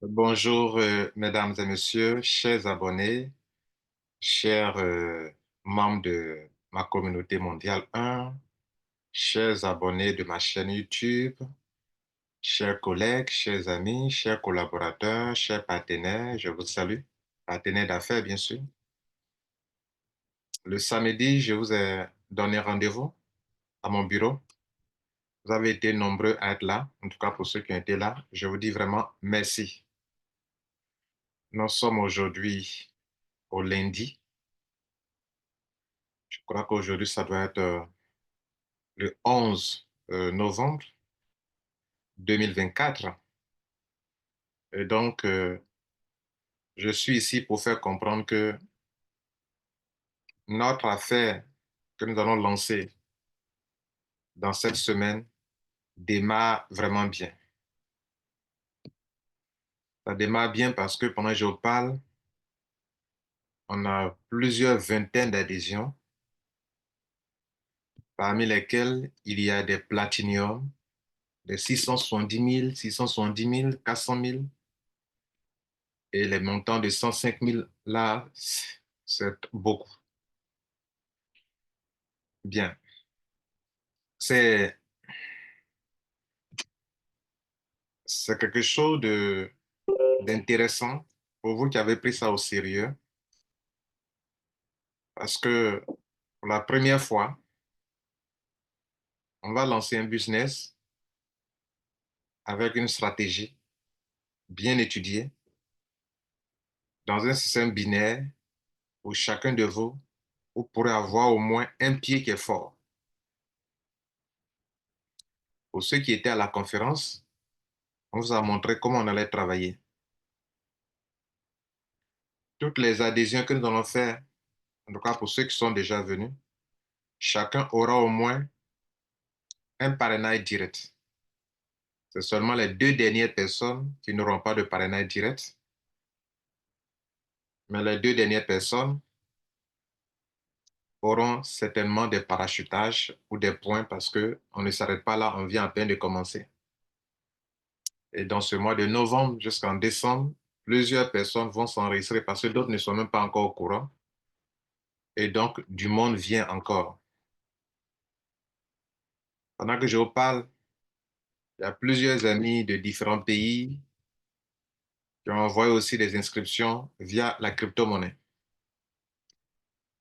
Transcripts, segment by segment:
Bonjour, mesdames et messieurs, chers abonnés, chers membres de ma communauté mondiale 1, chers abonnés de ma chaîne YouTube, chers collègues, chers amis, chers collaborateurs, chers partenaires, je vous salue, partenaires d'affaires bien sûr. Le samedi, je vous ai donné rendez-vous à mon bureau. Vous avez été nombreux à être là, en tout cas pour ceux qui ont été là, je vous dis vraiment merci. Nous sommes aujourd'hui au lundi. Je crois qu'aujourd'hui, ça doit être le 11 novembre 2024. Et donc, je suis ici pour faire comprendre que notre affaire que nous allons lancer dans cette semaine démarre vraiment bien. Ça démarre bien parce que pendant que je vous parle, on a plusieurs vingtaines d'adhésions, parmi lesquelles il y a des platinium, des 670 000, 670 000, 400 000, et les montants de 105 000, là, c'est beaucoup. Bien. C'est c'est quelque chose d'intéressant pour vous qui avez pris ça au sérieux parce que pour la première fois, on va lancer un business avec une stratégie bien étudiée dans un système binaire où chacun de vous, vous pourrez avoir au moins un pied qui est fort. Pour ceux qui étaient à la conférence, on vous a montré comment on allait travailler. Toutes les adhésions que nous allons faire, en tout cas pour ceux qui sont déjà venus, chacun aura au moins un parrainage direct. C'est seulement les deux dernières personnes qui n'auront pas de parrainage direct. Mais les deux dernières personnes auront certainement des parachutages ou des points parce qu'on ne s'arrête pas là, on vient à peine de commencer. Et dans ce mois de novembre jusqu'en décembre, plusieurs personnes vont s'enregistrer parce que d'autres ne sont même pas encore au courant. Et donc, du monde vient encore. Pendant que je vous parle, il y a plusieurs amis de différents pays qui ont envoyé aussi des inscriptions via la crypto-monnaie,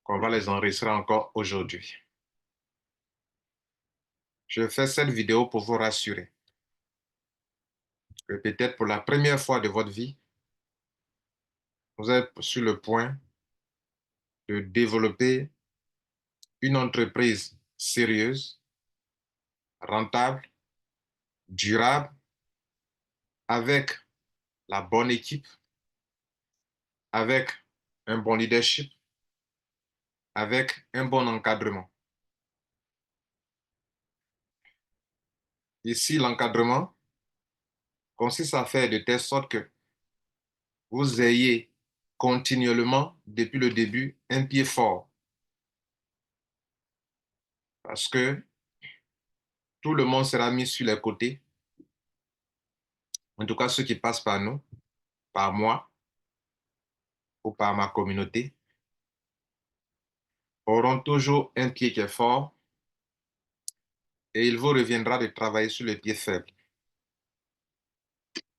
qu'on va les enregistrer encore aujourd'hui. Je fais cette vidéo pour vous rassurer que peut-être pour la première fois de votre vie, vous êtes sur le point de développer une entreprise sérieuse, rentable, durable, avec la bonne équipe, avec un bon leadership, avec un bon encadrement. Ici, l'encadrement consiste à faire de telle sorte que vous ayez continuellement, depuis le début, un pied fort. Parce que tout le monde sera mis sur les côtés, en tout cas ceux qui passent par nous, par moi ou par ma communauté, auront toujours un pied qui est fort et il vous reviendra de travailler sur le pied faible.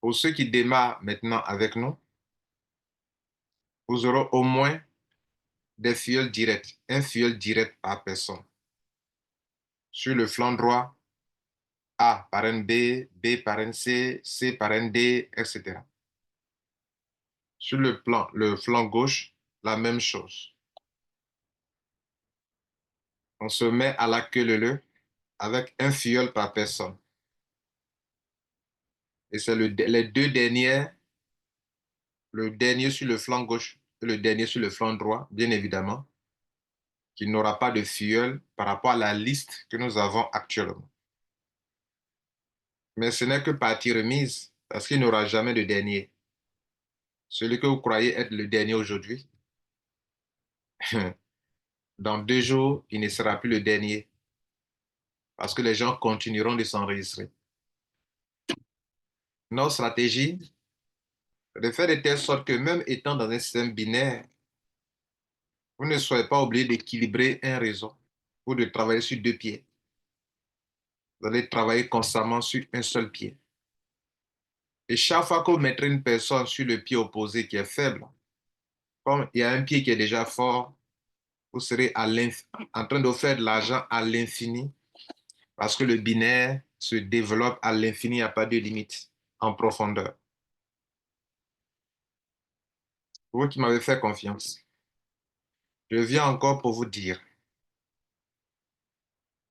Pour ceux qui démarrent maintenant avec nous, vous aurez au moins des filleuls directs, un filleul direct par personne. Sur le flanc droit, A parraine B, B parraine C, C parraine D, etc. Sur le flanc gauche, la même chose. On se met à la queue leu avec un filleul par personne. Et c'est les deux derniers, le dernier sur le flanc gauche et le dernier sur le flanc droit, bien évidemment, qui n'aura pas de filleul par rapport à la liste que nous avons actuellement. Mais ce n'est que partie remise, parce qu'il n'y aura jamais de dernier. Celui que vous croyez être le dernier aujourd'hui, dans 2 jours, il ne sera plus le dernier, parce que les gens continueront de s'enregistrer. Notre stratégie, De faire de telle sorte que même étant dans un système binaire, vous ne soyez pas obligé d'équilibrer un réseau ou de travailler sur deux pieds. Vous allez travailler constamment sur un seul pied. Et chaque fois que vous mettrez une personne sur le pied opposé qui est faible, comme il y a un pied qui est déjà fort, vous serez en train de faire de l'argent à l'infini parce que le binaire se développe à l'infini, il n'y a pas de limite en profondeur. Vous qui m'avez fait confiance, je viens encore pour vous dire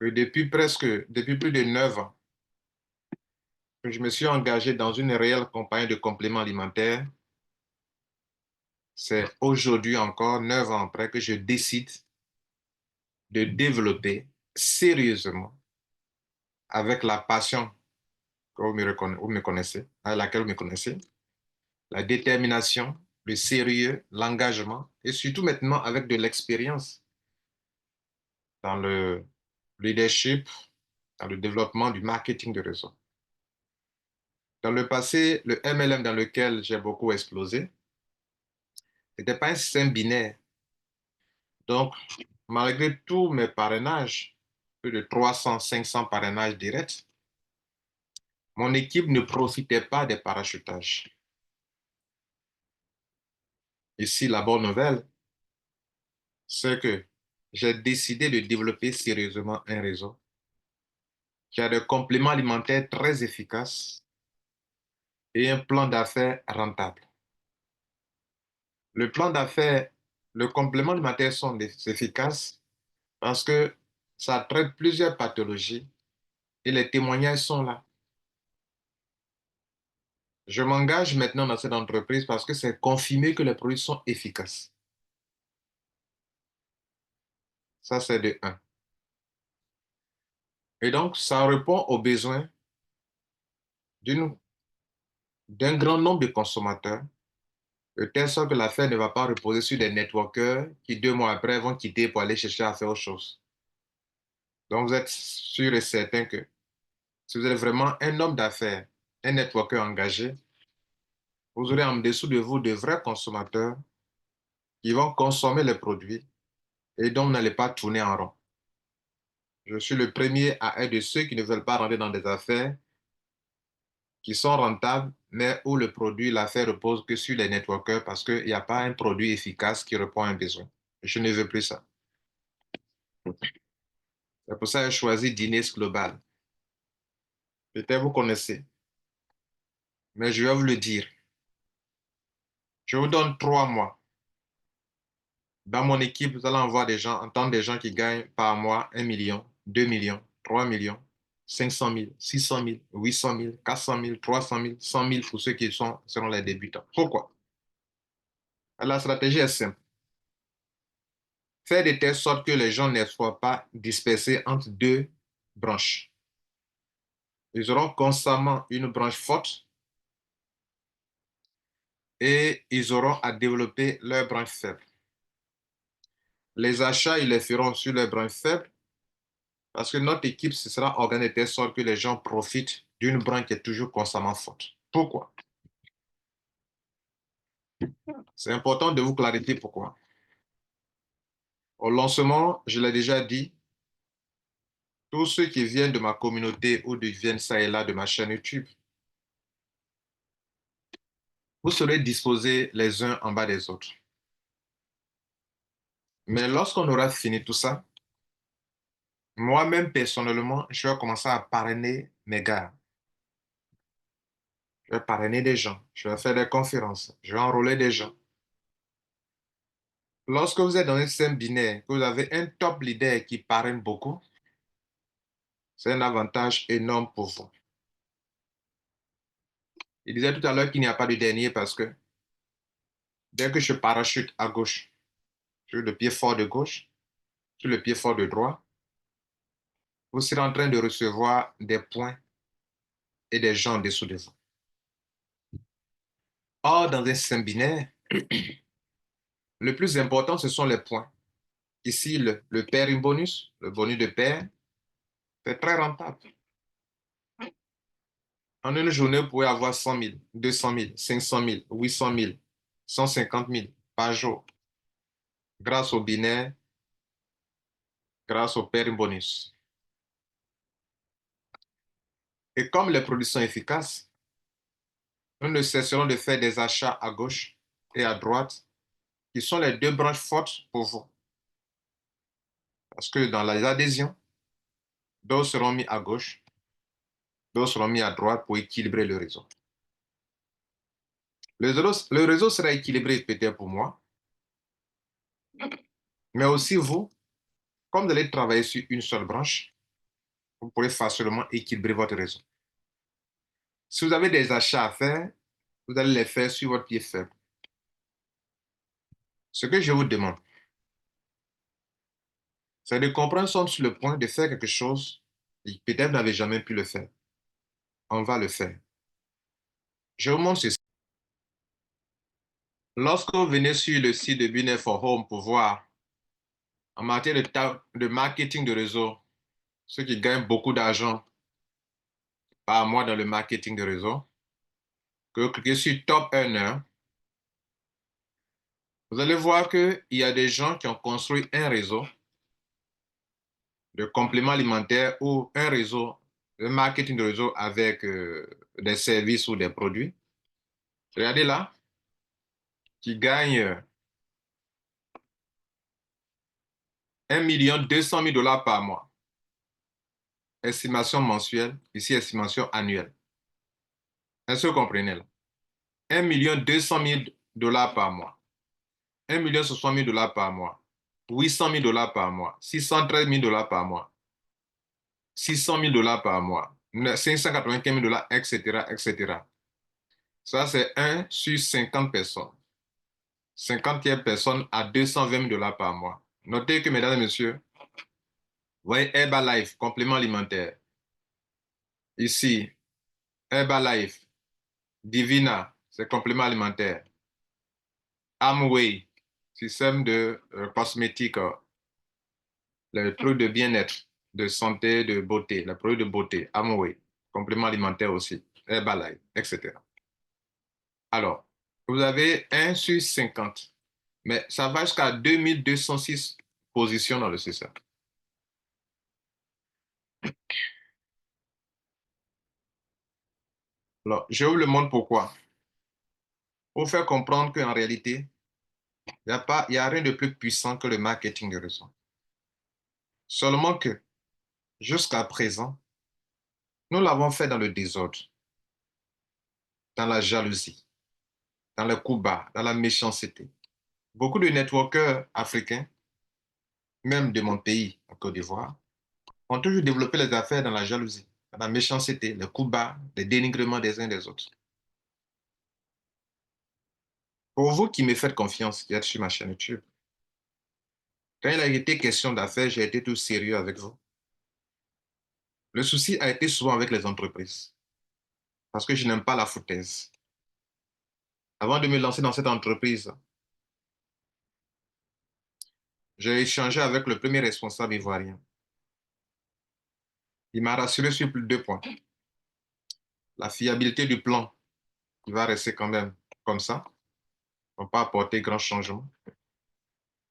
que depuis plus de 9 ans, que je me suis engagé dans une réelle compagnie de compléments alimentaires. C'est aujourd'hui encore, 9 ans après, que je décide de développer sérieusement, avec la passion que vous me connaissez, à laquelle vous me connaissez, la détermination, le sérieux, l'engagement, et surtout maintenant avec de l'expérience dans le leadership, dans le développement du marketing de réseau. Dans le passé, le MLM dans lequel j'ai beaucoup explosé, ce n'était pas un système binaire. Donc, malgré tous mes parrainages, plus de 300, 500 parrainages directs, mon équipe ne profitait pas des parachutages. Ici, la bonne nouvelle, c'est que j'ai décidé de développer sérieusement un réseau qui a des compléments alimentaires très efficaces et un plan d'affaires rentable. Le plan d'affaires, le complément alimentaire sont efficaces parce que ça traite plusieurs pathologies et les témoignages sont là. Je m'engage maintenant dans cette entreprise parce que c'est confirmé que les produits sont efficaces. Ça, c'est de un. Et donc, ça répond aux besoins d'un grand nombre de consommateurs, de telle sorte que l'affaire ne va pas reposer sur des networkers qui, 2 mois après, vont quitter pour aller chercher à faire autre chose. Donc, vous êtes sûr et certain que si vous êtes vraiment un homme d'affaires, un networker engagé, vous aurez en dessous de vous de vrais consommateurs qui vont consommer les produits et dont vous n'allez pas tourner en rond. Je suis le premier à être de ceux qui ne veulent pas rentrer dans des affaires qui sont rentables, mais où le produit, l'affaire repose que sur les networkers parce qu'il n'y a pas un produit efficace qui répond à un besoin. Je ne veux plus ça. C'est pour ça que j'ai choisi Dines Global. Peut-être vous connaissez, mais je vais vous le dire. Je vous donne 3 mois. Dans mon équipe, vous allez en voir des gens, entendre des gens qui gagnent par mois 1 million, 2 millions, 3 millions, 500 000, 600 000, 800 000, 400 000, 300 000, 100 000 pour ceux qui seront les débutants. Pourquoi? La stratégie est simple. Faire de telle sorte que les gens ne soient pas dispersés entre deux branches. Ils auront constamment une branche forte et ils auront à développer leur branche faible. Les achats, ils les feront sur leur branche faible parce que notre équipe se sera organisée de telle sorte que les gens profitent d'une branche qui est toujours constamment forte. Pourquoi? C'est important de vous clarifier pourquoi. Au lancement, je l'ai déjà dit, tous ceux qui viennent de ma communauté ou qui viennent ça et là de ma chaîne YouTube, vous serez disposés les uns en bas des autres. Mais lorsqu'on aura fini tout ça, moi-même personnellement, je vais commencer à parrainer mes gars. Je vais parrainer des gens, je vais faire des conférences, je vais enrôler des gens. Lorsque vous êtes dans un système binaire, que vous avez un top leader qui parraine beaucoup, c'est un avantage énorme pour vous. Il disait tout à l'heure qu'il n'y a pas de dernier parce que dès que je parachute à gauche, sur le pied fort de gauche, sur le pied fort de droite, vous serez en train de recevoir des points et des gens en dessous de vous. Or, dans un système binaire, le plus important, ce sont les points. Ici, le pairing bonus, le bonus de pair, c'est très rentable. En une journée, vous pouvez avoir 100 000, 200 000, 500 000, 800 000, 150 000 par jour grâce au binaire, grâce au pair bonus. Et comme les produits sont efficaces, nous ne cesserons de faire des achats à gauche et à droite, qui sont les deux branches fortes pour vous. Parce que dans les adhésions, d'autres seront mis à gauche, d'autres seront mis à droite pour équilibrer le réseau. Le réseau sera équilibré peut-être pour moi, mais aussi vous, comme vous allez travailler sur une seule branche, vous pourrez facilement équilibrer votre réseau. Si vous avez des achats à faire, vous allez les faire sur votre pied faible. Ce que je vous demande, c'est de comprendre que nous sommes sur le point de faire quelque chose et peut-être vous n'avez jamais pu le faire. On va le faire. Je vous montre ceci. Lorsque vous venez sur le site de Business for Home pour voir en matière de marketing de réseau, ceux qui gagnent beaucoup d'argent par mois dans le marketing de réseau, que vous cliquez sur Top Earner, vous allez voir qu'il y a des gens qui ont construit un réseau de compléments alimentaires ou un réseau de marketing de réseau avec des services ou des produits. Regardez là, qui gagnent 1 200 000 $ par mois. Estimation mensuelle, ici estimation annuelle. Est-ce que vous comprenez là? 1 200 000 $ par mois. 1 60 000 $ par mois. 800 000 $ par mois. 613 000 $ par mois. 600 000 $ par mois. 595 000 $, etc., etc. Ça, c'est 1 sur 50 personnes. 50e personne à 220 000 $ par mois. Notez que, mesdames et messieurs, vous voyez Herbalife, complément alimentaire. Ici, Herbalife, Divina, c'est complément alimentaire. Amway, système de cosmétique, les produits de bien-être, de santé, de beauté, les produits de beauté, Amway, complément alimentaire aussi, Herbalife, etc. Alors, vous avez 1 sur 50, mais ça va jusqu'à 2206 positions dans le système. Alors, je vous le montre pourquoi. Pour faire comprendre qu'en réalité, il n'y a rien de plus puissant que le marketing de réseau. Seulement que, jusqu'à présent, nous l'avons fait dans le désordre, dans la jalousie, dans le coup bas, dans la méchanceté. Beaucoup de networkers africains, même de mon pays, en Côte d'Ivoire, ont toujours développé les affaires dans la jalousie, dans la méchanceté, le coup bas, le dénigrement des uns des autres. Pour vous qui me faites confiance, qui êtes sur ma chaîne YouTube, quand il a été question d'affaires, j'ai été tout sérieux avec vous. Le souci a été souvent avec les entreprises, parce que je n'aime pas la foutaise. Avant de me lancer dans cette entreprise, j'ai échangé avec le premier responsable ivoirien. Il m'a rassuré sur plus de 2 points. La fiabilité du plan, qui va rester quand même comme ça, ne va pas apporter grand changement.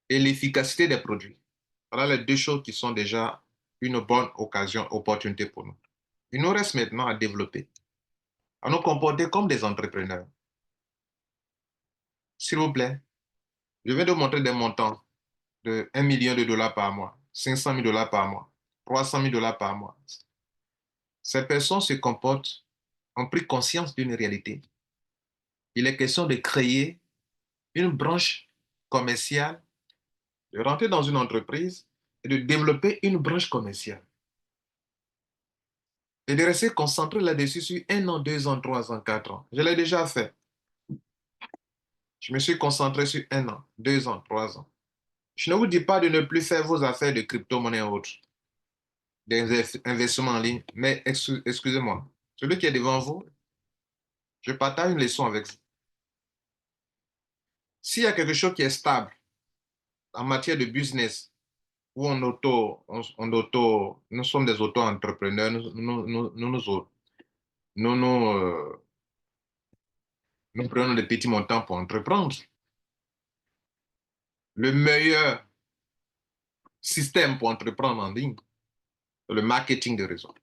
Et l'efficacité des produits. Voilà les deux choses qui sont déjà une bonne occasion, opportunité pour nous. Il nous reste maintenant à développer, à nous comporter comme des entrepreneurs. S'il vous plaît, je vais vous montrer des montants de 1 million de dollars par mois, 500 000 $ par mois, 300 000 $ par mois. Ces personnes se comportent, ont pris conscience d'une réalité. Il est question de créer une branche commerciale, de rentrer dans une entreprise et de développer une branche commerciale. Et de rester concentré là-dessus sur 1 an, 2 ans, 3 ans, 4 ans. Je l'ai déjà fait. Je me suis concentré sur 1 an, 2 ans, 3 ans. Je ne vous dis pas de ne plus faire vos affaires de crypto-monnaie ou autres, des investissements en ligne, mais excusez-moi, celui qui est devant vous, je partage une leçon avec vous. S'il y a quelque chose qui est stable en matière de business, où nous sommes des auto-entrepreneurs, nous nous, nous, nous prenons des petits montants pour entreprendre. Le meilleur système pour entreprendre en ligne, c'est le marketing de réseau.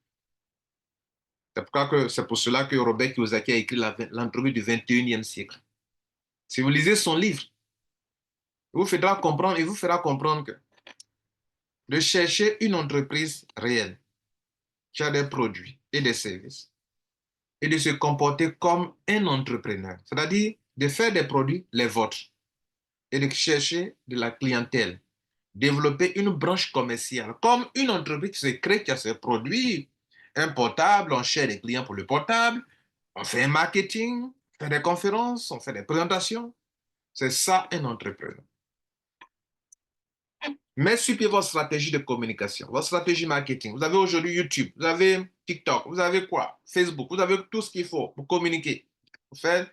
C'est pour cela que Robert Kiyosaki a écrit l'entreprise du 21e siècle. Si vous lisez son livre, il vous fera comprendre que de chercher une entreprise réelle qui a des produits et des services et de se comporter comme un entrepreneur, c'est-à-dire de faire des produits les vôtres et de chercher de la clientèle, développer une branche commerciale comme une entreprise qui se crée, qui a ses produits, un portable, on cherche des clients pour le portable, on fait un marketing, on fait des conférences, on fait des présentations. C'est ça un entrepreneur. Mais suivez votre stratégie de communication, votre stratégie marketing. Vous avez aujourd'hui YouTube, vous avez TikTok, vous avez quoi? Facebook, vous avez tout ce qu'il faut pour communiquer, pour faire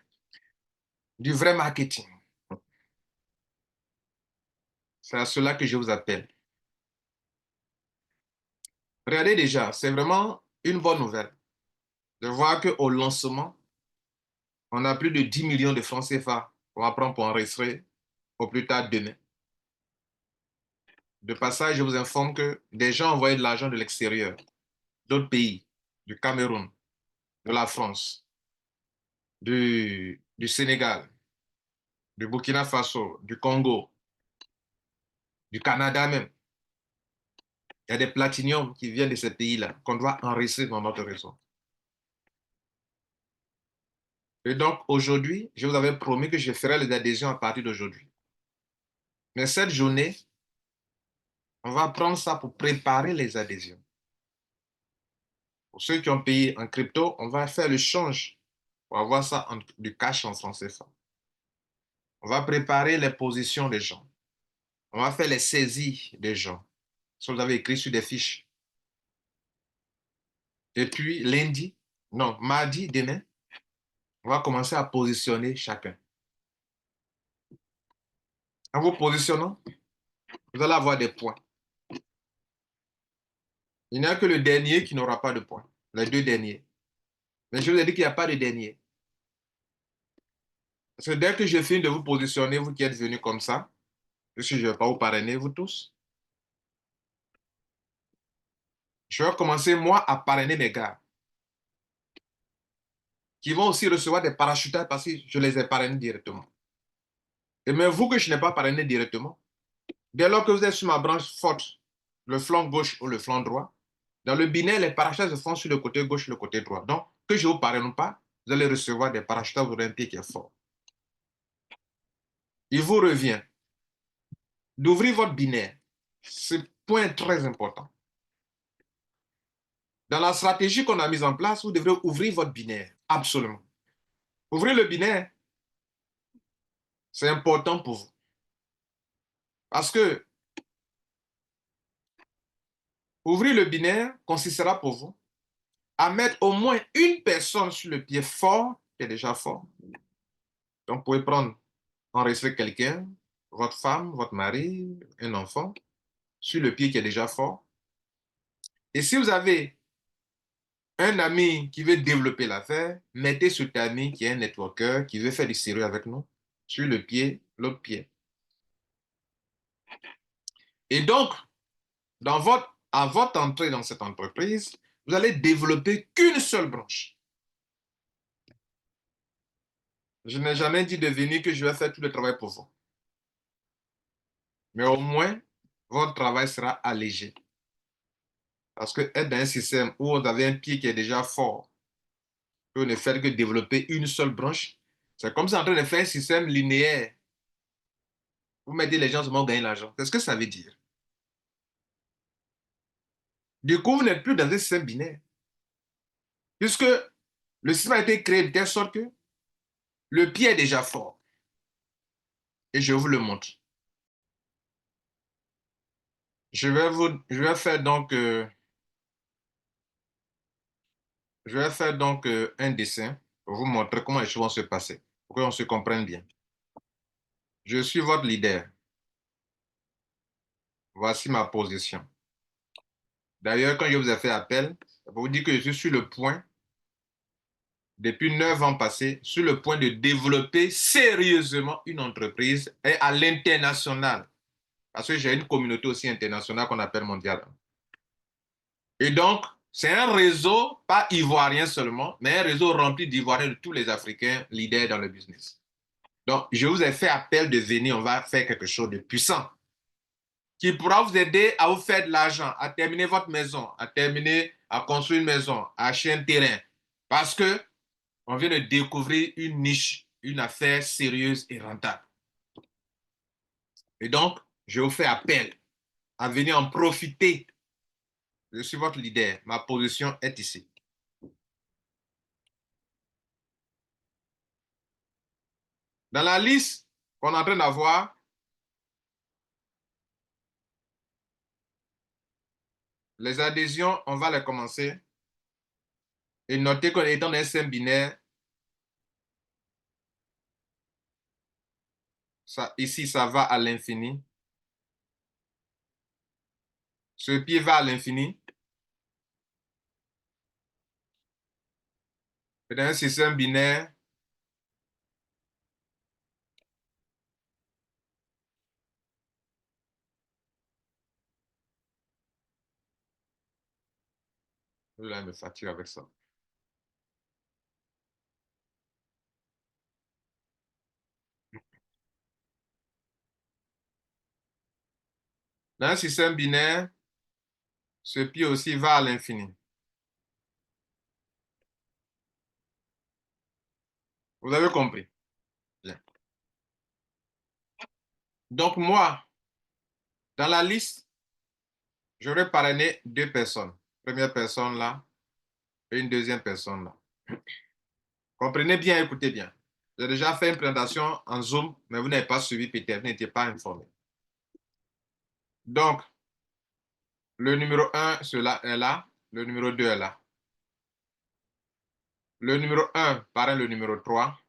du vrai marketing. C'est à cela que je vous appelle. Regardez déjà, c'est vraiment une bonne nouvelle de voir qu'au lancement, on a plus de 10 millions de francs CFA pour apprendre pour enregistrer au plus tard demain. De passage, je vous informe que des gens envoyaient de l'argent de l'extérieur, d'autres pays, du Cameroun, de la France, du Sénégal, du Burkina Faso, du Congo, du Canada même. Il y a des platiniums qui viennent de ces pays-là qu'on doit enregistrer dans notre réseau. Et donc, aujourd'hui, je vous avais promis que je ferai les adhésions à partir d'aujourd'hui. Mais cette journée, on va prendre ça pour préparer les adhésions. Pour ceux qui ont payé en crypto, on va faire le change pour avoir ça du cash en francs CFA. On va préparer les positions des gens. On va faire les saisies des gens. Si vous avez écrit sur des fiches. Et puis, mardi, demain, on va commencer à positionner chacun. En vous positionnant, vous allez avoir des points. Il n'y a que le dernier qui n'aura pas de points. Les deux derniers. Mais je vous ai dit qu'il n'y a pas de dernier. Parce que dès que je finis de vous positionner, vous qui êtes venus comme ça, puisque je ne vais pas vous parrainer, vous tous, je vais commencer, moi, à parrainer mes gars qui vont aussi recevoir des parachutages parce que je les ai parrainés directement. Et même vous que je n'ai pas parrainé directement, dès lors que vous êtes sur ma branche forte, le flanc gauche ou le flanc droit, dans le binaire, les parachutages se font sur le côté gauche et le côté droit. Donc, que je ne vous parraine pas, vous allez recevoir des parachutages, vous aurez un pied qui est fort. Il vous revient d'ouvrir votre binaire. C'est un point très important. Dans la stratégie qu'on a mise en place, vous devrez ouvrir votre binaire. Absolument. Ouvrir le binaire, c'est important pour vous. Parce que ouvrir le binaire consistera pour vous à mettre au moins une personne sur le pied fort, qui est déjà fort. Donc, vous pouvez prendre, enregistrer quelqu'un, votre femme, votre mari, un enfant, sur le pied qui est déjà fort. Et si vous avez un ami qui veut développer l'affaire, mettez cet ami qui est un networker, qui veut faire du sérieux avec nous, sur le pied, l'autre pied. Et donc, à votre entrée dans cette entreprise, vous allez développer qu'une seule branche. Je n'ai jamais dit de venir que je vais faire tout le travail pour vous. Mais au moins, votre travail sera allégé. Parce que être dans un système où vous avez un pied qui est déjà fort, que vous ne faites que développer une seule branche, c'est comme si en train de faire un système linéaire. Vous mettez les gens seulement gagner l'argent. Qu'est-ce que ça veut dire? Du coup, vous n'êtes plus dans un système binaire. Puisque le système a été créé de telle sorte que le pied est déjà fort. Et je vous le montre. Je vais faire donc un dessin pour vous montrer comment les choses vont se passer, pour qu'on se comprenne bien. Je suis votre leader. Voici ma position. D'ailleurs, quand je vous ai fait appel, c'est pour vous dire que je suis sur le point depuis 9 ans passés, sur le point de développer sérieusement une entreprise et à l'international. Parce que j'ai une communauté aussi internationale qu'on appelle mondiale. Et donc, c'est un réseau, pas ivoirien seulement, mais un réseau rempli d'Ivoiriens de tous les Africains leaders dans le business. Donc, je vous ai fait appel de venir, on va faire quelque chose de puissant qui pourra vous aider à vous faire de l'argent, à terminer votre maison, à terminer, à construire une maison, à acheter un terrain. Parce que on vient de découvrir une niche, une affaire sérieuse et rentable. Et donc, je vous fais appel à venir en profiter. Je suis votre leader. Ma position est ici. Dans la liste qu'on est en train d'avoir, les adhésions, on va les commencer. Et notez qu'on est dans un système binaire. Ça, ici, ça va à l'infini. Ce pied va à l'infini. Et dans un système binaire, là, me fatigue avec ça. Dans un système binaire, ce pied aussi va à l'infini. Vous avez compris? Bien. Donc, moi, dans la liste, j'aurais parrainé deux personnes. Première personne là et une deuxième personne là. Comprenez bien, écoutez bien. J'ai déjà fait une présentation en Zoom, mais vous n'avez pas suivi peut-être, vous n'étiez pas informé. Donc, le numéro un cela est là. Le numéro 2 est là. Le numéro un parraine le numéro 3.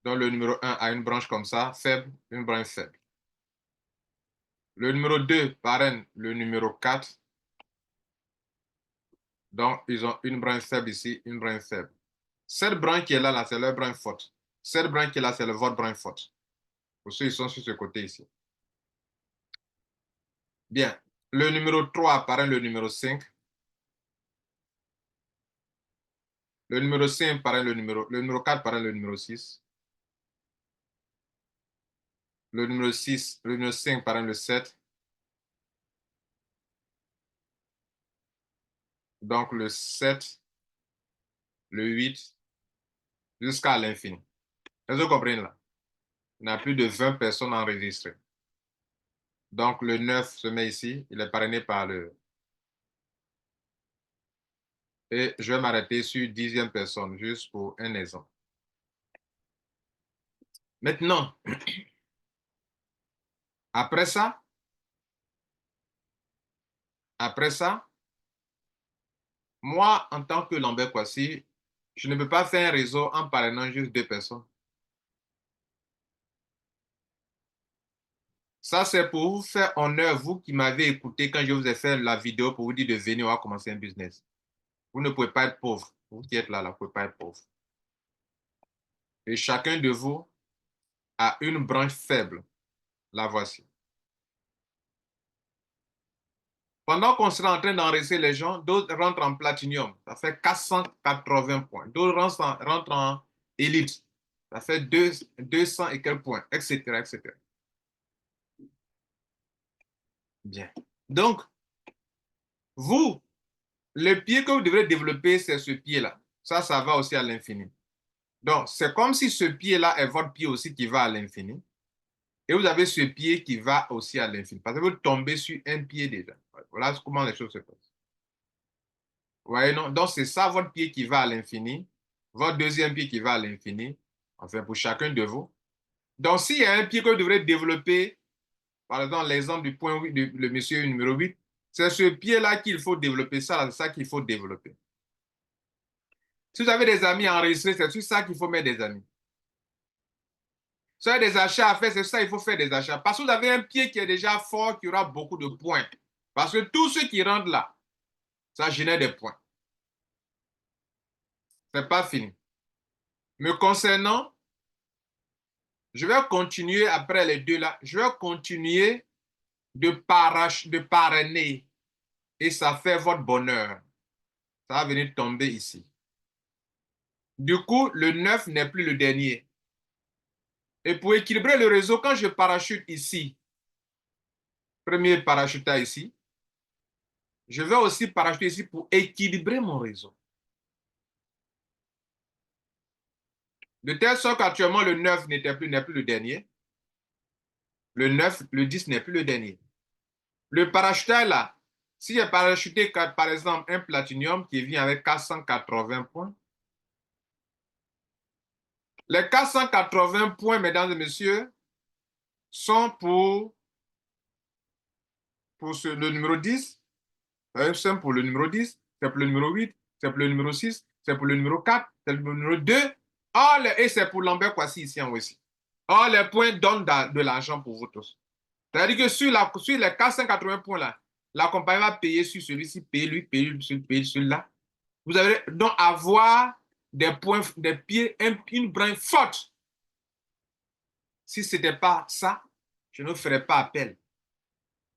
Donc, le numéro un a une branche comme ça, faible, une branche faible. Le numéro 2 parraine le numéro 4. Donc, ils ont une branche faible ici, une branche faible. Cette branche qui est là, c'est leur branche forte. Cette branche qui est là, c'est votre branche forte. Pour ceux qui sont sur ce côté ici. Bien. Le numéro 3 parraine le numéro 5. Le numéro 5 parraine le numéro 4 parraine le numéro 6. Le numéro 5 parraine le 7. Donc le 7, le 8, jusqu'à l'infini. Est-ce que vous comprenez là? Il y a plus de 20 personnes enregistrées. Donc le 9 se met ici. Il est parrainé par le... Et je vais m'arrêter sur 10e personne, juste pour un exemple. Maintenant, après ça, après ça, moi, en tant que Lambert Kwasi, je ne peux pas faire un réseau en parrainant juste deux personnes. Ça, c'est pour vous faire honneur, vous qui m'avez écouté quand je vous ai fait la vidéo pour vous dire de venir, on va commencer un business. Vous ne pouvez pas être pauvre. Vous qui êtes là, vous ne pouvez pas être pauvre. Et chacun de vous a une branche faible. La voici. Pendant qu'on sera en train d'enregistrer les gens, d'autres rentrent en platinium. Ça fait 480 points. D'autres rentrent en élite. Ça fait 200 et quelques points, etc., etc. Bien. Donc, vous, le pied que vous devrez développer, c'est ce pied-là. Ça va aussi à l'infini. Donc, c'est comme si ce pied-là est votre pied aussi qui va à l'infini. Et vous avez ce pied qui va aussi à l'infini. Parce que vous tombez sur un pied déjà. Voilà comment les choses se passent. Vous voyez, non? Donc, c'est ça votre pied qui va à l'infini. Votre deuxième pied qui va à l'infini. Enfin, pour chacun de vous. Donc, s'il y a un pied que vous devrez développer, par exemple, l'exemple du point 8, le monsieur numéro 8, c'est ce pied-là qu'il faut développer. Ça, c'est ça qu'il faut développer. Si vous avez des amis enregistrés, c'est sur ça qu'il faut mettre des amis. Si vous avez des achats à faire, c'est ça qu'il faut faire des achats. Parce que vous avez un pied qui est déjà fort, qui aura beaucoup de points. Parce que tous ceux qui rentrent là, ça génère des points. n'est pas fini. Me concernant, je vais continuer après les deux là. Je vais continuer de parrainer. Et ça fait votre bonheur. Ça va venir tomber ici. Du coup, le 9 n'est plus le dernier. Et pour équilibrer le réseau, quand je parachute ici, premier parachutage ici, je vais aussi parachuter ici pour équilibrer mon réseau. De telle sorte qu'actuellement, le 9 n'est plus le dernier. Le 9, le 10 n'est plus le dernier. Le parachutage là, si j'ai parachuté par exemple un platinium qui vient avec 480 points, les 480 points, mesdames et messieurs, sont pour le numéro 10, c'est pour le numéro 10, c'est pour le numéro 8, c'est pour le numéro 6, c'est pour le numéro 4, c'est pour le numéro 2. Et c'est pour Lambert Kwasi ici en aussi. Or, les points donnent de l'argent pour vous tous. C'est-à-dire que sur les 480 points là, la compagnie va payer sur celui-ci, payer lui, payer celui-là. Vous allez donc avoir des points, des pieds, une brinque forte. Si ce n'était pas ça, je ne ferais pas appel.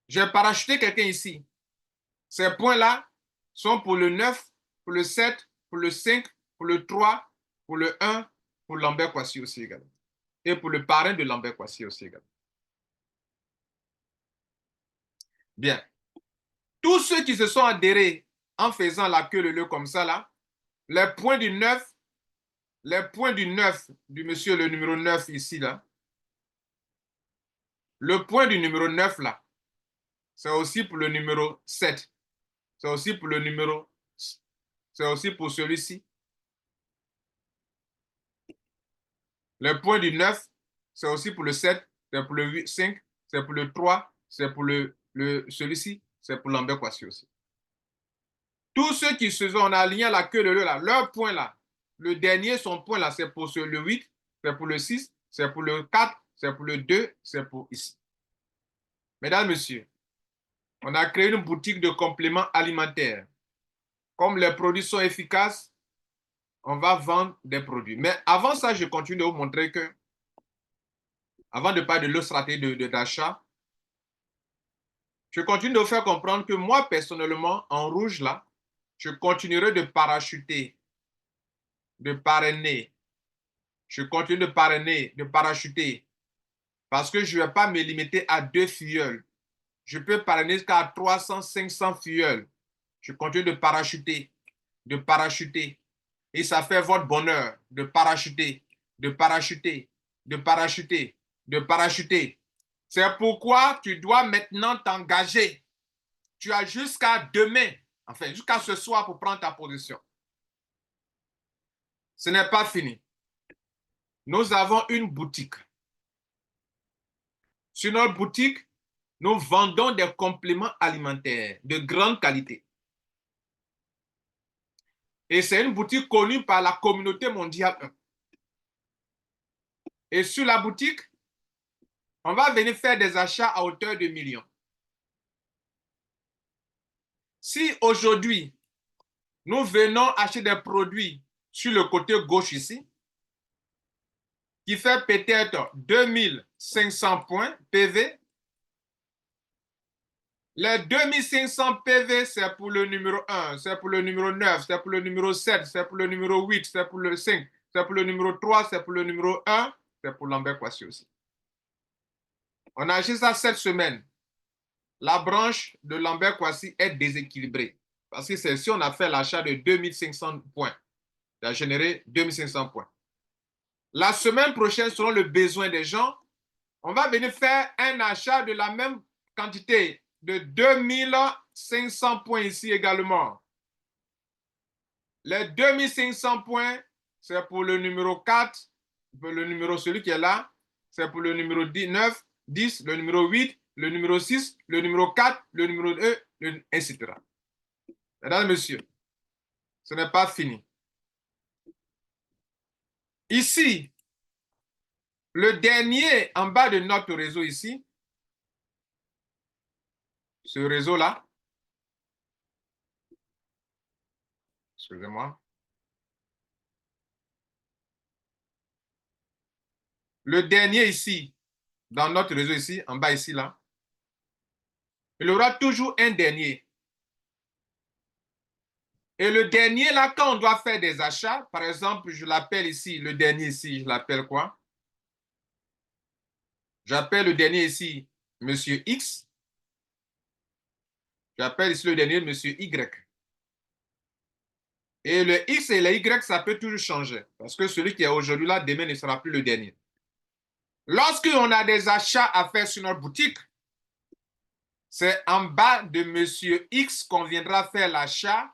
J'ai parachuté quelqu'un ici. Ces points-là sont pour le 9, pour le 7, pour le 5, pour le 3, pour le 1, pour Lambert Kwasi aussi également. Et pour le parrain de Lambert Kwasi aussi également. Bien. Tous ceux qui se sont adhérés en faisant la queue leu comme ça, là, les points du 9 du monsieur le numéro 9 ici, là, le point du numéro 9 là, c'est aussi pour le numéro 7. C'est aussi pour le numéro, c'est aussi pour celui-ci. Le point du 9, c'est aussi pour le 7, c'est pour le 8, 5, c'est pour le 3, c'est pour celui-ci, c'est pour Lambert Kwasi aussi. Tous ceux qui se sont alignés à la queue de là, leur point là, le dernier, son point là, c'est pour le 8, c'est pour le 6, c'est pour le 4, c'est pour le 2, c'est pour ici. Mesdames, Messieurs, on a créé une boutique de compléments alimentaires. Comme les produits sont efficaces, on va vendre des produits. Mais avant ça, je continue de vous montrer que, avant de parler de leur stratégie d'achat, je continue de vous faire comprendre que moi, personnellement, en rouge là, je continuerai de parachuter, de parrainer. Je continue de parrainer, de parachuter, parce que je ne vais pas me limiter à 2 filleuls. Je peux parrainer jusqu'à 300, 500 filleuls. Je continue de parachuter, de parachuter. Et ça fait votre bonheur de parachuter, de parachuter, de parachuter, de parachuter. C'est pourquoi tu dois maintenant t'engager. Tu as jusqu'à demain, enfin jusqu'à ce soir pour prendre ta position. Ce n'est pas fini. Nous avons une boutique. Sur notre boutique, nous vendons des compléments alimentaires de grande qualité. Et c'est une boutique connue par la communauté mondiale 1. Et sur la boutique, on va venir faire des achats à hauteur de millions. Si aujourd'hui, nous venons acheter des produits sur le côté gauche ici, qui fait peut-être 2500 points PV, les 2500 PV, c'est pour le numéro 1, c'est pour le numéro 9, c'est pour le numéro 7, c'est pour le numéro 8, c'est pour le 5, c'est pour le numéro 3, c'est pour le numéro 1, c'est pour Lambert Kwasi aussi. On a acheté ça cette semaine. La branche de Lambert Kwasi est déséquilibrée. Parce que c'est si on a fait l'achat de 2500 points. Ça a généré 2500 points. La semaine prochaine, selon le besoin des gens, on va venir faire un achat de la même quantité de 2500 points ici également. Les 2500 points, c'est pour le numéro 4, pour le numéro celui qui est là, c'est pour le numéro 9, 10, le numéro 8, le numéro 6, le numéro 4, le numéro 2, etc. Mesdames et messieurs, ce n'est pas fini. Ici, le dernier en bas de notre réseau ici, ce réseau-là, excusez-moi, Le dernier ici, dans notre réseau ici, en bas ici, là, il y aura toujours un dernier. Et le dernier, là, quand on doit faire des achats, par exemple, je l'appelle ici, le dernier ici, je l'appelle quoi? J'appelle le dernier ici, Monsieur X. J'appelle ici le dernier, Monsieur Y. Et le X et le Y, ça peut toujours changer. Parce que celui qui est aujourd'hui là, demain ne sera plus le dernier. Lorsqu'on a des achats à faire sur notre boutique, c'est en bas de Monsieur X qu'on viendra faire l'achat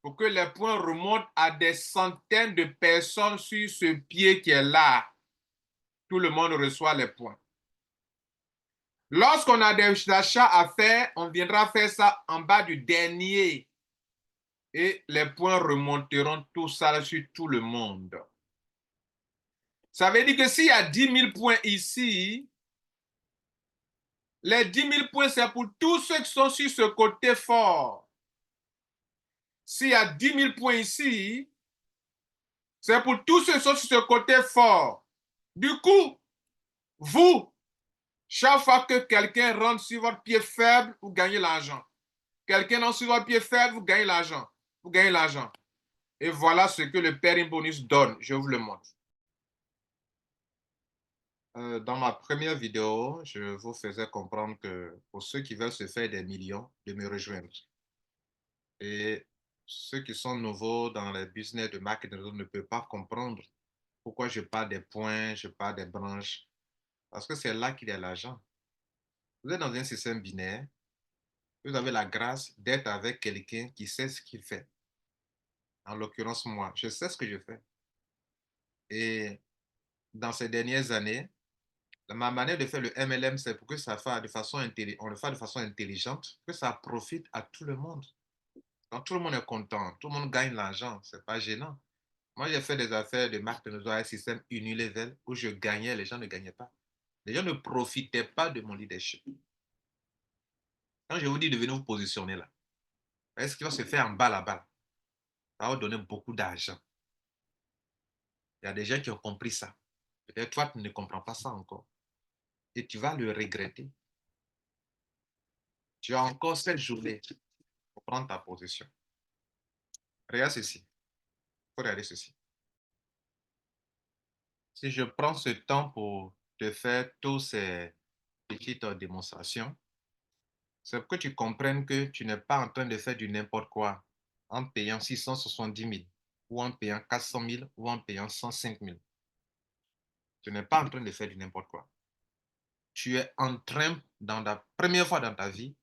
pour que les points remontent à des centaines de personnes sur ce pied qui est là. Tout le monde reçoit les points. Lorsqu'on a des achats à faire, on viendra faire ça en bas du dernier. Et les points remonteront tout ça sur tout le monde. Ça veut dire que s'il y a 10 000 points ici, les 10 000 points, c'est pour tous ceux qui sont sur ce côté fort. S'il y a 10 000 points ici, c'est pour tous ceux qui sont sur ce côté fort. Du coup, vous, chaque fois que quelqu'un rentre sur votre pied faible, vous gagnez l'argent. Quelqu'un rentre sur votre pied faible, vous gagnez l'argent. Vous gagnez l'argent. Et voilà ce que le Pairing Bonus donne. Je vous le montre. Dans ma première vidéo, je vous faisais comprendre que pour ceux qui veulent se faire des millions, de me rejoindre. Et ceux qui sont nouveaux dans le business de marketing ne peuvent pas comprendre pourquoi je parle des points, je parle des branches. Parce que c'est là qu'il y a l'argent. Vous êtes dans un système binaire, vous avez la grâce d'être avec quelqu'un qui sait ce qu'il fait. En l'occurrence, moi, je sais ce que je fais. Et dans ces dernières années, ma manière de faire le MLM, c'est pour que ça fasse de façon on le fasse de façon intelligente, que ça profite à tout le monde. Donc tout le monde est content, tout le monde gagne l'argent, c'est pas gênant. Moi, j'ai fait des affaires de marque de un système unilevel où je gagnais, les gens ne gagnaient pas. Les gens ne profitaient pas de mon leadership. Quand je vous dis de venir vous positionner là, est-ce qu'il va se faire en bas là-bas? Ça va vous donner beaucoup d'argent. Il y a des gens qui ont compris ça. Peut-être toi, tu ne comprends pas ça encore. Et tu vas le regretter. Tu as encore cette journée pour prendre ta position. Regarde ceci. Il faut regarder ceci. Si je prends ce temps pour te faire toutes ces petites démonstrations, c'est pour que tu comprennes que tu n'es pas en train de faire du n'importe quoi en payant 670 000 ou en payant 400 000 ou en payant 105 000. Tu n'es pas en train de faire du n'importe quoi. Tu es en train, dans la première fois dans ta vie,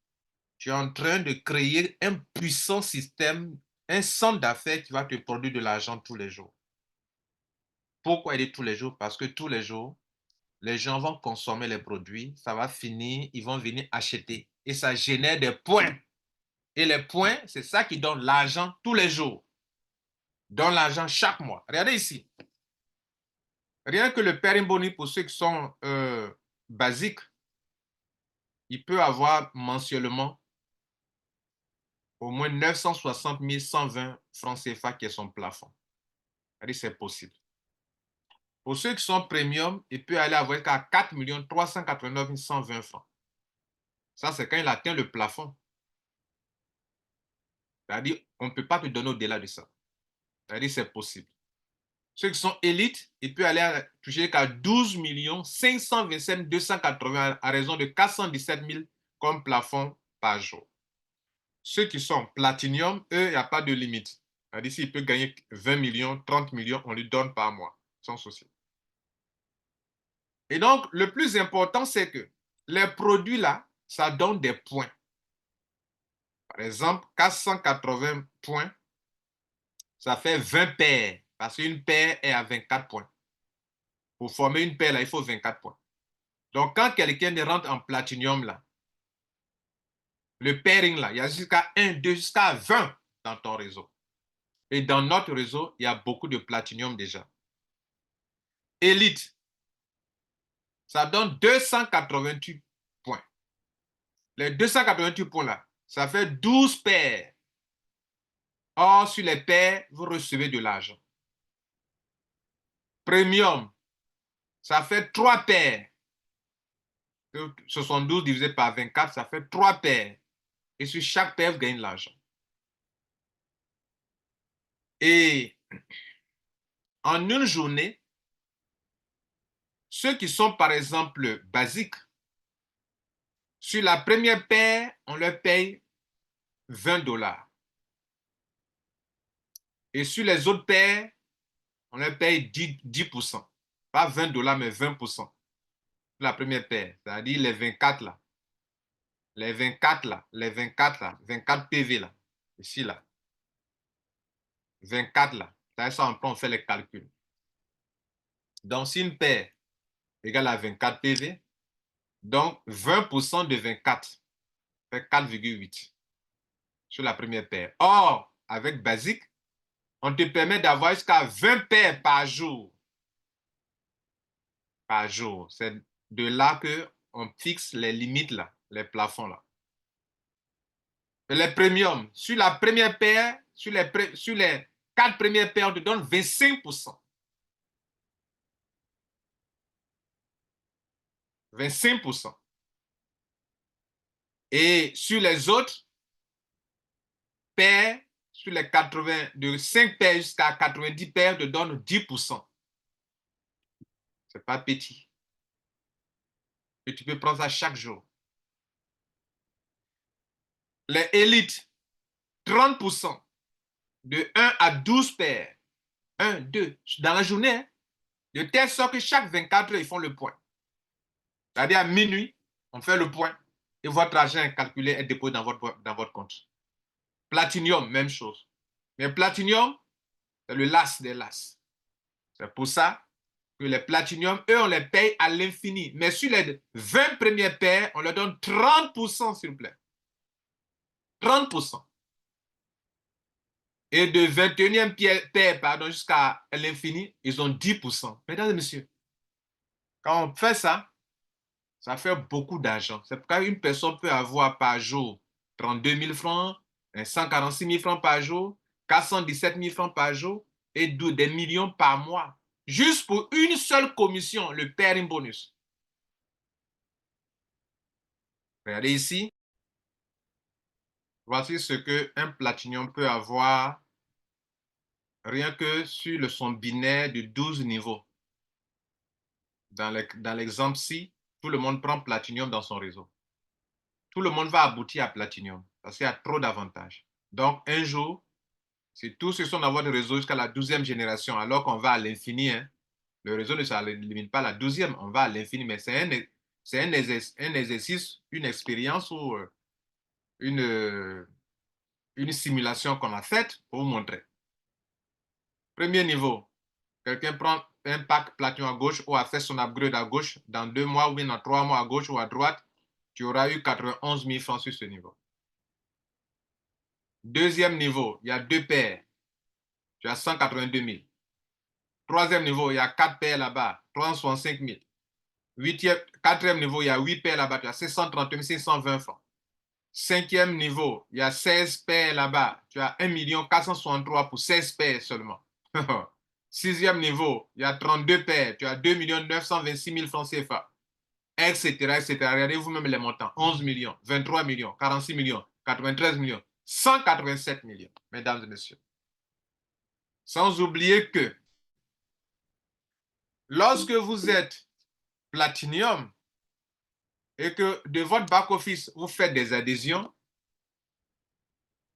tu es en train de créer un puissant système, un centre d'affaires qui va te produire de l'argent tous les jours. Pourquoi il dit tous les jours? Parce que tous les jours, les gens vont consommer les produits, ça va finir, ils vont venir acheter. Et ça génère des points. Et les points, c'est ça qui donne l'argent tous les jours. Donne l'argent chaque mois. Regardez ici. Rien que le Pairing Bonus, pour ceux qui sont basiques, il peut avoir mensuellement au moins 960 120 francs CFA qui est son plafond. C'est possible. Pour ceux qui sont premium, il peut aller avoir qu'à 4 389 120 francs. Ça, c'est quand il atteint le plafond. C'est-à-dire, on ne peut pas te donner au-delà de ça. C'est-à-dire, c'est possible. Ceux qui sont élites, ils peuvent aller toucher qu'à 12 527 280 à raison de 417 000 comme plafond par jour. Ceux qui sont platinium, eux, il n'y a pas de limite. C'est-à-dire, s'il peut gagner 20 millions, 30 millions, on lui donne par mois, sans souci. Et donc, le plus important, c'est que les produits là, ça donne des points. Par exemple, 480 points, ça fait 20 paires, parce qu'une paire est à 24 points. Pour former une paire, là, il faut 24 points. Donc, quand quelqu'un rentre en platinium, là, le pairing, là, il y a jusqu'à 1, 2, jusqu'à 20 dans ton réseau. Et dans notre réseau, il y a beaucoup de platinium déjà. Élite, ça donne 288 points. Les 288 points, là, ça fait 12 paires. Or, sur les paires, vous recevez de l'argent. Premium, Ça fait 3 paires. 72 divisé par 24, ça fait 3 paires. Et sur chaque paire, vous gagnez de l'argent. Et en une journée, ceux qui sont par exemple basiques, sur la première paire, on leur paye 20 $. Et sur les autres paires, on leur paye 10%. Pas 20 $, mais 20%. La première paire, c'est-à-dire les 24 là. Les 24 là, les 24 là, 24 PV là, ici là. 24 là. C'est ça, on fait les calculs. Donc, si une paire égale à 24 PV, donc 20% de 24 fait 4,8 sur la première paire. Or, avec Basique, on te permet d'avoir jusqu'à 20 paires par jour. Par jour. C'est de là qu'on fixe les limites là, les plafonds là. Et les premiums, sur la première paire, sur les 4 premières paires, on te donne 25%. 25%. Et sur les autres paires, sur les 80, de 5 paires jusqu'à 90 paires, te donne 10%. C'est pas petit. Et tu peux prendre ça chaque jour. Les élites, 30% de 1 à 12 paires. 1, 2, dans la journée, hein, de telle sorte que chaque 24 heures, ils font le point. C'est-à-dire à minuit, on fait le point et votre argent est calculé et déposé dans votre compte. Platinium, même chose. Mais Platinium, c'est le las des las. C'est pour ça que les Platinium, eux, on les paye à l'infini. Mais sur les 20 premières paires, on leur donne 30%, s'il vous plaît. 30%. Et de 21e paire, pardon, jusqu'à l'infini, ils ont 10%. Mesdames et messieurs, quand on fait ça, ça fait beaucoup d'argent. C'est pourquoi une personne peut avoir par jour 32 000 francs, 146 000 francs par jour, 417 000 francs par jour et des millions par mois. Juste pour une seule commission, le pairing bonus. Regardez ici. Voici ce qu'un platinium peut avoir rien que sur le son binaire de 12 niveaux. Dans l'exemple-ci, tout le monde prend platinium dans son réseau. Tout le monde va aboutir à platinium parce qu'il y a trop d'avantages. Donc, un jour, si tous ceux qui sont dans votre réseau jusqu'à la 12e génération, alors qu'on va à l'infini, hein, le réseau ne s'élimine pas à la 12e, on va à l'infini, mais c'est un exercice, une expérience ou une simulation qu'on a faite pour vous montrer. Premier niveau, quelqu'un prend un pack Platinum à gauche ou a fait son upgrade à gauche dans 2 mois ou bien dans 3 mois à gauche ou à droite, tu auras eu 91 000 francs sur ce niveau. Deuxième niveau, il y a 2 paires, tu as 182 000. Troisième niveau, il y a 4 paires là-bas, 365 000. Quatrième niveau, il y a 8 paires là-bas, tu as 630 520 francs. Cinquième niveau, il y a 16 paires là-bas, tu as 1 463 pour 16 paires seulement. Sixième niveau, il y a 32 paires, tu as 2 926 000 francs CFA, etc., etc. Regardez vous-même les montants. 11 millions, 23 millions, 46 millions, 93 millions, 187 millions, mesdames et messieurs. Sans oublier que lorsque vous êtes Platinium et que de votre back-office, vous faites des adhésions,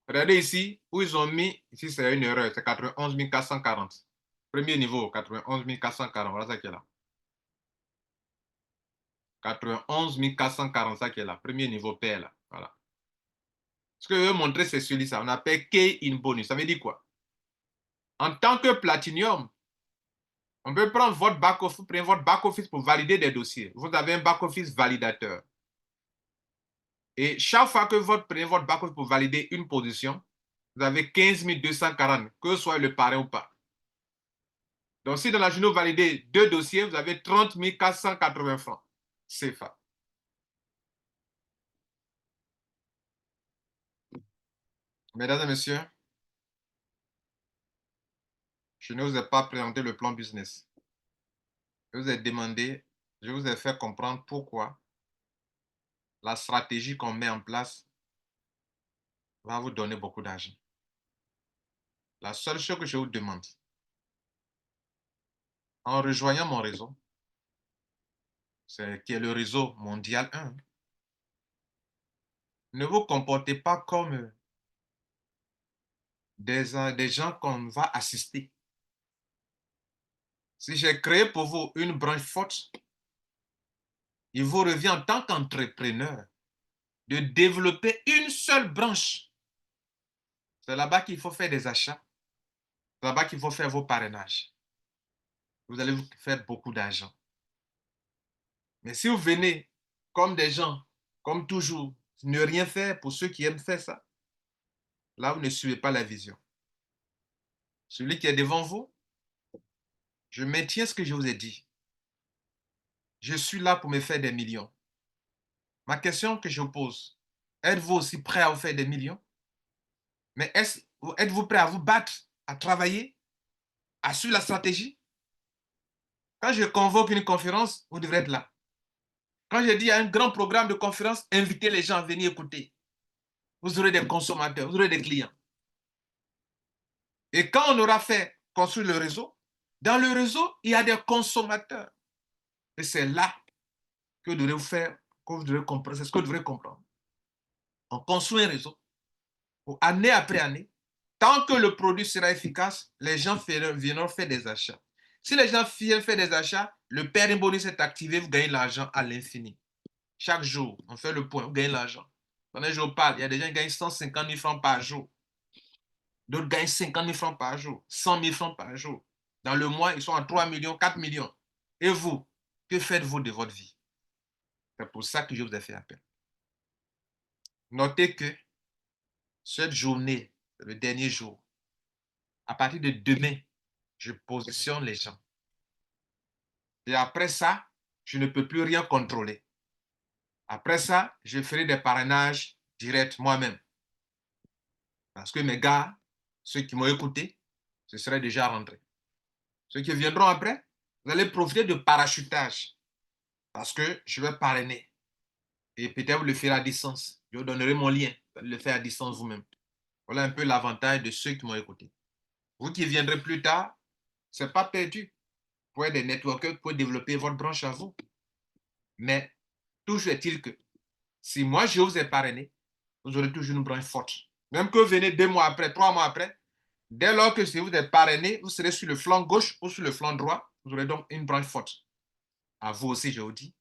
regardez ici où ils ont mis, ici c'est une erreur, c'est 91 440. Premier niveau, 91 440, voilà ça qui est là. 91 440, ça qui est là. Premier niveau pair là, voilà. Ce que je veux montrer, c'est celui-là. On appelle Key in bonus. Ça veut dire quoi? En tant que Platinium, on peut prendre votre back-office pour valider des dossiers. Vous avez un back-office validateur. Et chaque fois que vous prenez votre back-office pour valider une position, vous avez 15 240, que ce soit le parrain ou pas. Donc, si dans la journée, vous validez 2 dossiers, vous avez 30 480 francs. CFA. Mesdames et messieurs, je ne vous ai pas présenté le plan business. Je vous ai demandé, je vous ai fait comprendre pourquoi la stratégie qu'on met en place va vous donner beaucoup d'argent. La seule chose que je vous demande, en rejoignant mon réseau, c'est qui est le réseau mondial 1, ne vous comportez pas comme des gens qu'on va assister. Si j'ai créé pour vous une branche forte, il vous revient en tant qu'entrepreneur de développer une seule branche. C'est là-bas qu'il faut faire des achats. C'est là-bas qu'il faut faire vos parrainages. Vous allez vous faire beaucoup d'argent. Mais si vous venez comme des gens, comme toujours, ne rien faire pour ceux qui aiment faire ça, là, vous ne suivez pas la vision. Celui qui est devant vous, je maintiens ce que je vous ai dit. Je suis là pour me faire des millions. Ma question que je pose, êtes-vous aussi prêt à vous faire des millions? Mais êtes-vous prêt à vous battre, à travailler, à suivre la stratégie? Quand je convoque une conférence, vous devrez être là. Quand je dis un grand programme de conférence, invitez les gens à venir écouter. Vous aurez des consommateurs, vous aurez des clients. Et quand on aura fait construire le réseau, dans le réseau, il y a des consommateurs. Et c'est là que vous devrez faire, que vous devrez comprendre. C'est ce que vous devrez comprendre. On construit un réseau année après année. Tant que le produit sera efficace, les gens viendront faire des achats. Si les gens viennent faire des achats, le pairing bonus est activé, vous gagnez l'argent à l'infini. Chaque jour, on fait le point, vous gagnez l'argent. Pendant que je vous parle, il y a des gens qui gagnent 150 000 francs par jour. D'autres gagnent 50 000 francs par jour, 100 000 francs par jour. Dans le mois, ils sont à 3 millions, 4 millions. Et vous, que faites-vous de votre vie? C'est pour ça que je vous ai fait appel. Notez que cette journée, le dernier jour, à partir de demain, je positionne les gens. Et après ça, je ne peux plus rien contrôler. Après ça, je ferai des parrainages directs moi-même. Parce que mes gars, ceux qui m'ont écouté, ce serait déjà rentré. Ceux qui viendront après, vous allez profiter de parachutage. Parce que je vais parrainer. Et peut-être vous le ferez à distance. Je vous donnerai mon lien. Vous allez le faire à distance vous-même. Voilà un peu l'avantage de ceux qui m'ont écouté. Vous qui viendrez plus tard, ce n'est pas perdu. Vous pouvez être des networkers, vous pouvez développer votre branche à vous. Mais toujours est-il que si moi je vous ai parrainé, vous aurez toujours une branche forte. Même que vous venez 2 mois après, 3 mois après, dès lors que si vous êtes parrainé, vous serez sur le flanc gauche ou sur le flanc droit, vous aurez donc une branche forte. À vous aussi, je vous dis,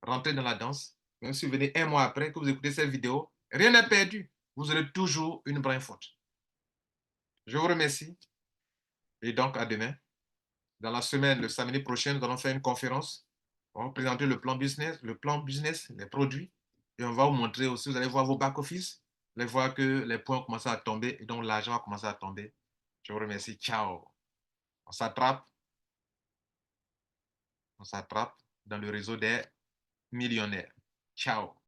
rentrez dans la danse. Même si vous venez 1 mois après, que vous écoutez cette vidéo, rien n'est perdu. Vous aurez toujours une branche forte. Je vous remercie. Et donc, à demain. Dans la semaine, le samedi prochain, nous allons faire une conférence. On va présenter le plan business, les produits. Et on va vous montrer aussi, vous allez voir vos back-office. Vous allez voir que les points ont commencé à tomber et donc l'argent va commencer à tomber. Je vous remercie. Ciao. On s'attrape. On s'attrape dans le réseau des millionnaires. Ciao.